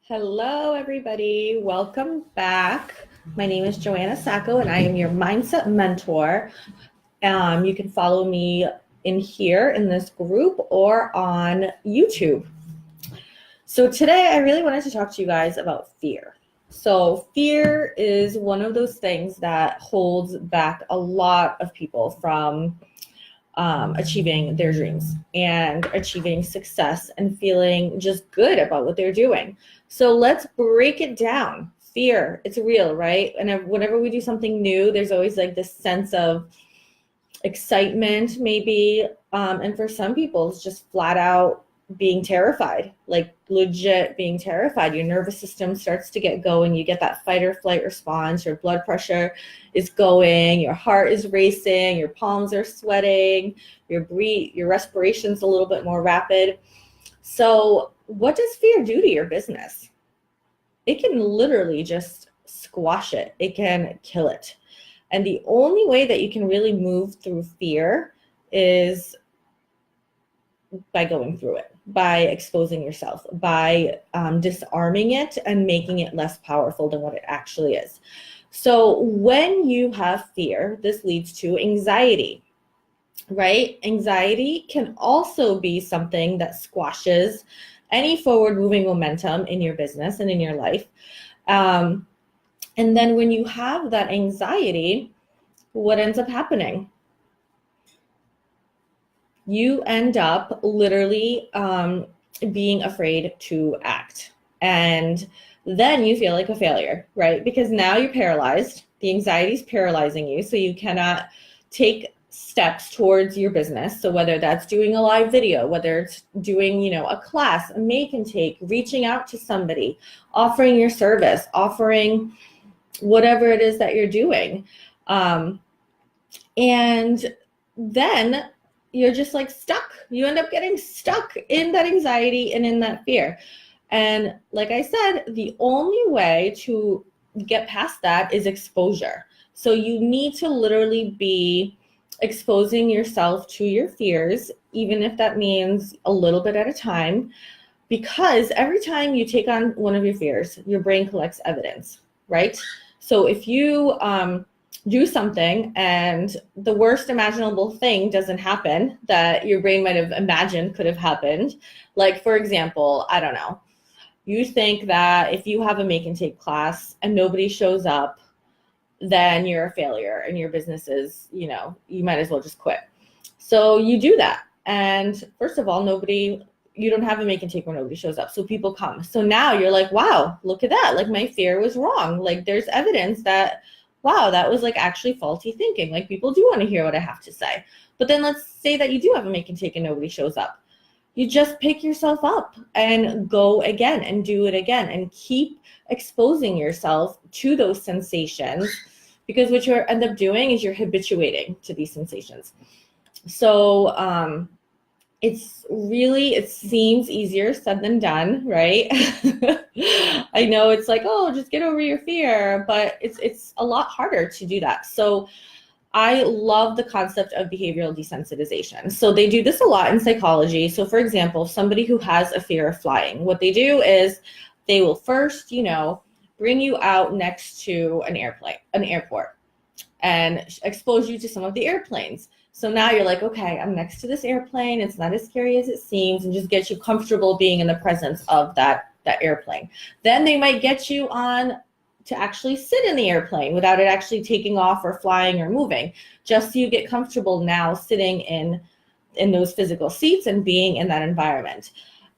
Hello, everybody. Welcome back. My name is JoAnna Sacco, and I am your mindset mentor. You can follow me in here in this group or on YouTube. So today, I really wanted to talk to you guys about fear. So fear is one of those things that holds back a lot of people from achieving their dreams and achieving success and feeling just good about what they're doing. So let's break it down. Fear, it's real, right? And whenever we do something new, there's always like this sense of excitement, maybe. And for some people, it's just flat out being terrified, like legit being terrified. Your nervous system starts to get going. You get that fight or flight response. Your blood pressure is going. Your heart is racing. Your palms are sweating. Your respiration's a little bit more rapid. So what does fear do to your business? It can literally just squash it. It can kill it. And the only way that you can really move through fear is by going through it, by exposing yourself, by disarming it and making it less powerful than what it actually is. So when you have fear, this leads to anxiety, right? Anxiety can also be something that squashes any forward moving momentum in your business and in your life. And then when you have that anxiety, what ends up happening? You end up literally being afraid to act. And then you feel like a failure, right? Because now you're paralyzed. The anxiety is paralyzing you. So you cannot take steps towards your business. So whether that's doing a live video, whether it's doing, a class, a make and take, reaching out to somebody, offering your service, offering whatever it is that you're doing. And then you're just like stuck. You end up getting stuck in that anxiety and in that fear. And like I said, the only way to get past that is exposure. So you need to literally be exposing yourself to your fears, even if that means a little bit at a time, because every time you take on one of your fears, your brain collects evidence, right? So if you do something and the worst imaginable thing doesn't happen that your brain might have imagined could have happened, like for example, I don't know, you think that if you have a make and take class and nobody shows up, then you're a failure and your business is, you might as well just quit. So you do that. And first of all, you don't have a make and take where nobody shows up. So people come. So now you're like, wow, look at that. Like my fear was wrong. Like there's evidence that, wow, that was like actually faulty thinking. Like people do want to hear what I have to say. But then let's say that you do have a make and take and nobody shows up. You just pick yourself up and go again and do it again and keep exposing yourself to those sensations, because what you end up doing is you're habituating to these sensations. So it seems easier said than done, right? I know it's like, oh, just get over your fear, but it's a lot harder to do that. So I love the concept of behavioral desensitization. So they do this a lot in psychology. So for example, somebody who has a fear of flying, what they do is they will first, bring you out next to an airport, and expose you to some of the airplanes. So now you're like, okay, I'm next to this airplane. It's not as scary as it seems, and just get you comfortable being in the presence of that airplane. Then they might get you on to actually sit in the airplane without it actually taking off or flying or moving, just so you get comfortable now sitting in those physical seats and being in that environment.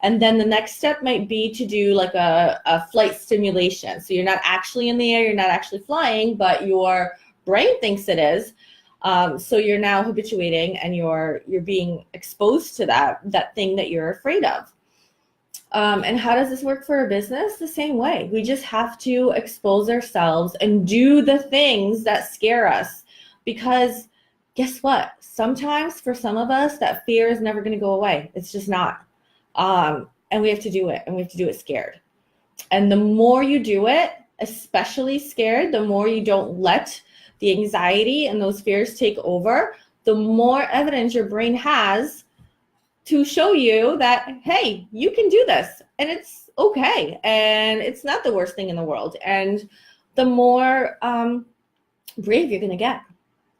And then the next step might be to do like a flight stimulation. So you're not actually in the air, you're not actually flying, but your brain thinks it is. So you're now habituating and you're being exposed to that thing that you're afraid of. And how does this work for a business? The same way. We just have to expose ourselves and do the things that scare us, because guess what? Sometimes for some of us, that fear is never going to go away. It's just not. And we have to do it, and we have to do it scared. And the more you do it, especially scared, the more you don't let the anxiety and those fears take over, the more evidence your brain has to show you that, hey, you can do this and it's okay. And it's not the worst thing in the world. And the more brave you're going to get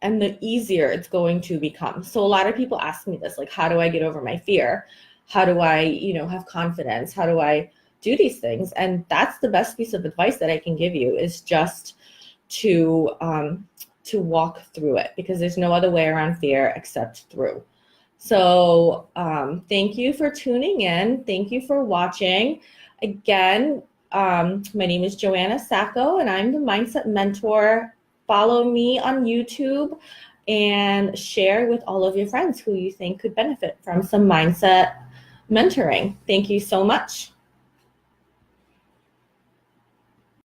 and the easier it's going to become. So a lot of people ask me this, like, how do I get over my fear? How do I, have confidence? How do I do these things? And that's the best piece of advice that I can give you, is just to walk through it, because there's no other way around fear except through. So thank you for tuning in. Thank you for watching. Again, my name is JoAnna Sacco, and I'm the Mindset Mentor. Follow me on YouTube and share with all of your friends who you think could benefit from some mindset mentoring. Thank you so much.